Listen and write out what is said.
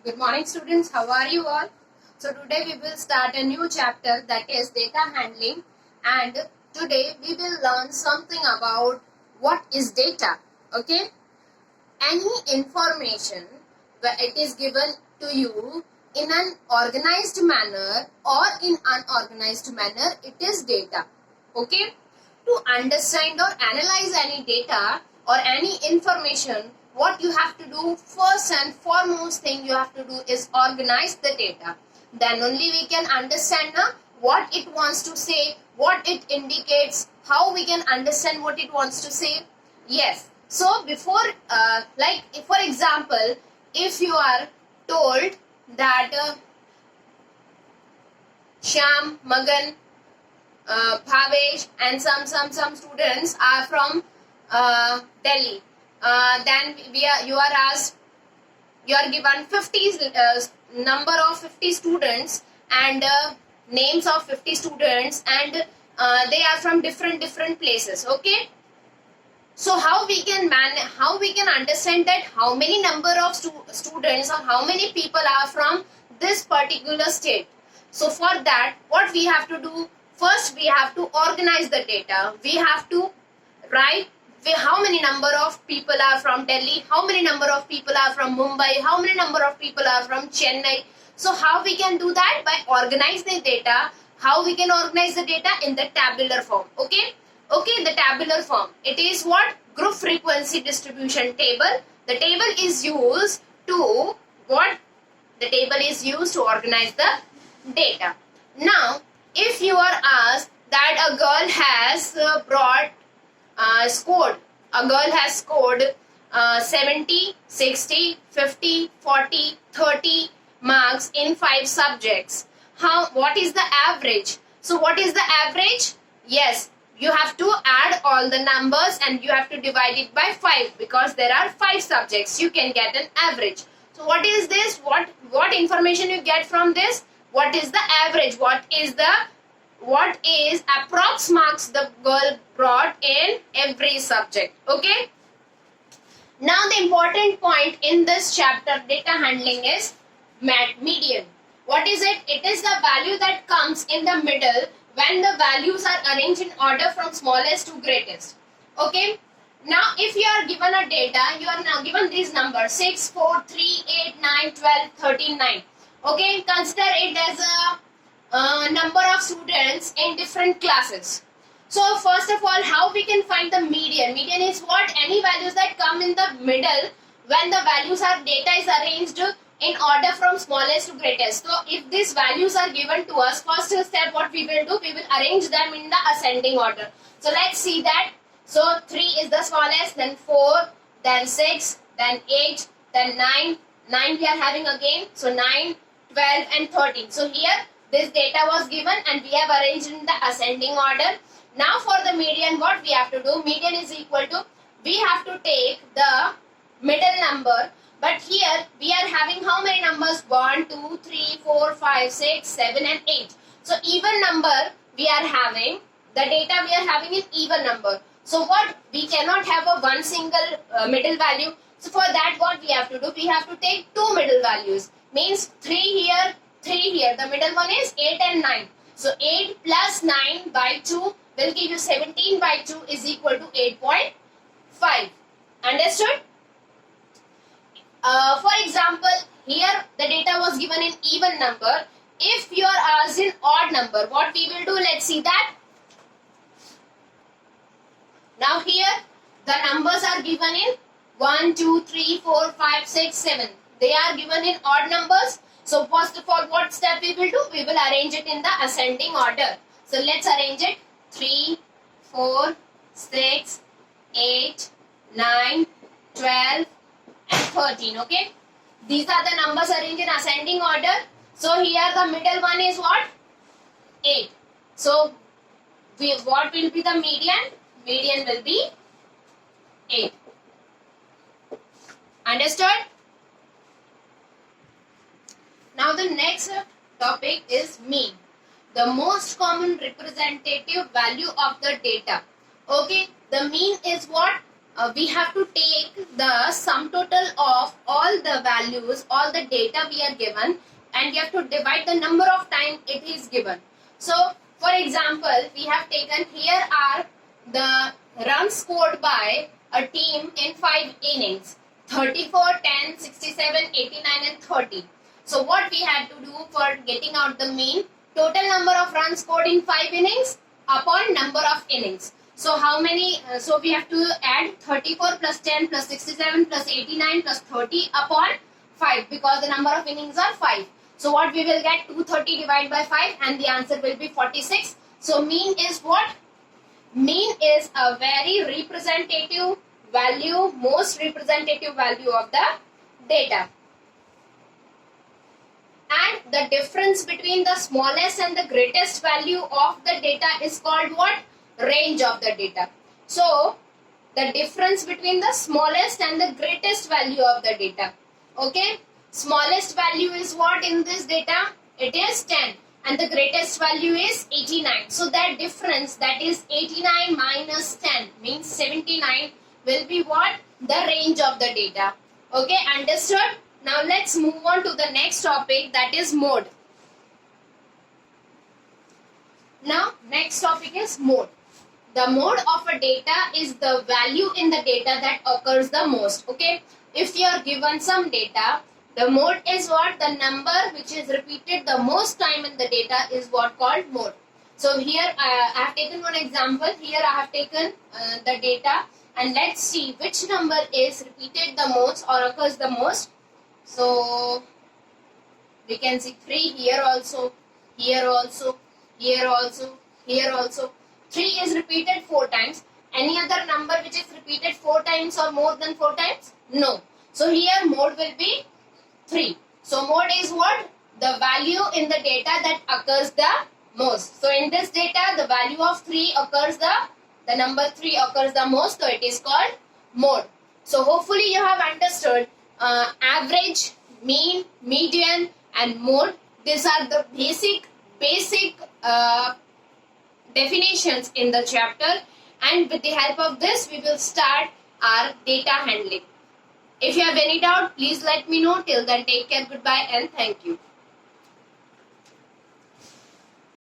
Good morning, students. How are you all? So today we will start a new chapter, that is data handling, and today we will learn something about what is data. Okay? Any information where it is given to you in an organized manner or in unorganized manner, it is data. Okay? To understand or analyze any data or any information, what you have to do, first and foremost thing you have to do is organize the data. Then only we can understand what it wants to say, what it indicates, how we can understand what it wants to say. Yes. So before, like for example, if you are told that Shyam, Magan, Bhavesh and some students are from Delhi. Then you are asked, you are given 50 number of 50 students and names of 50 students, and they are from different places. Okay. So how we can understand that how many number of students or how many people are from this particular state. So for that, what we have to do, first we have to organize the data. We have to write how many number of people are from Delhi, how many number of people are from Mumbai, how many number of people are from Chennai. So how we can do that? By organizing the data. How we can organize the data? In the tabular form. Okay. Okay, the tabular form. It is what? Group frequency distribution table. The table is used to what? The table is used to organize the data. Now, if you are asked that a girl has scored, a girl has scored 70, 60, 50, 40, 30 marks in 5 subjects. What is the average? So what is the average? Yes, you have to add all the numbers and you have to divide it by 5 because there are 5 subjects. You can get an average. So what is this? What information you get from this? What is the average? What is approx marks the girl brought in every subject? Okay. Now the important point in this chapter data handling is median. What is it? It is the value that comes in the middle when the values are arranged in order from smallest to greatest. Okay. Now if you are given a data, you are now given these numbers 6, 4, 3, 8, 9, 12, 13, 9. Okay. Consider it as a number of students in different classes. So first of all, how we can find the median? Median is what? Any values that come in the middle when the data is arranged in order from smallest to greatest. So if these values are given to us, first step what we will do, we will arrange them in the ascending order. So let's see that. So 3 is the smallest, then 4, then 6, then 8, then 9. 9 we are having again. So 9, 12 and 13. So here this data was given and we have arranged in the ascending order. Now for the median, what we have to do? Median is equal to, we have to take the middle number. But here we are having how many numbers? 1, 2, 3, 4, 5, 6, 7 and 8. So even number we are having, the data we are having in even number. So what? We cannot have a one single middle value. So for that what we have to do? We have to take 2 middle values. Means 3 here, 3 here. The middle one is 8 and 9. So 8 plus 9 by 2 will give you 17 by 2 is equal to 8.5. Understood? For example, here the data was given in even number. If you are asked in odd number, what we will do? Let's see that. Now here the numbers are given in 1, 2, 3, 4, 5, 6, 7. They are given in odd numbers. So first of all, what step we will do? We will arrange it in the ascending order. So let's arrange it. 3, 4, 6, 8, 9, 12 and 13. Okay. These are the numbers arranged in ascending order. So here the middle one is what? 8. So what will be the median? Median will be 8. Understood? Now the next topic is mean. The most common representative value of the data. Okay. The mean is what? we have to take the sum total of all the values, all the data we are given, and we have to divide the number of times it is given. So, for example, we have taken here are the runs scored by a team in 5 innings: 34, 10, 67, 89 and 30. So what we had to do for getting out the mean, total number of runs scored in 5 innings upon number of innings. So how many, so we have to add 34 plus 10 plus 67 plus 89 plus 30 upon 5, because the number of innings are 5. So what we will get, 230 divided by 5, and the answer will be 46. So mean is what? Mean is a very representative value, most representative value of the data. And the difference between the smallest and the greatest value of the data is called what? Range of the data. So the difference between the smallest and the greatest value of the data. Okay, smallest value is what in this data? It is 10, and the greatest value is 89. So that difference, that is 89 minus 10 means 79, will be what? The range of the data. Okay, understood? Now let's move on to the next topic, that is mode. Now next topic is mode. The mode of a data is the value in the data that occurs the most. Okay, if you are given some data, the mode is what? The number which is repeated the most time in the data is what called mode. So here I have taken one example. Here I have taken the data, and let's see which number is repeated the most or occurs the most. So we can see 3 here also, here also, here also, here also. 3 is repeated 4 times. Any other number which is repeated 4 times or more than 4 times? No. So here mode will be 3. So mode is what? The value in the data that occurs the most. So in this data, the value of 3 occurs the number 3 occurs the most. So it is called mode. So hopefully you have understood average, mean, median and mode. These are the basic definitions in the chapter, and with the help of this we will start our data handling. If you have any doubt, please let me know. Till then, take care, goodbye and thank you.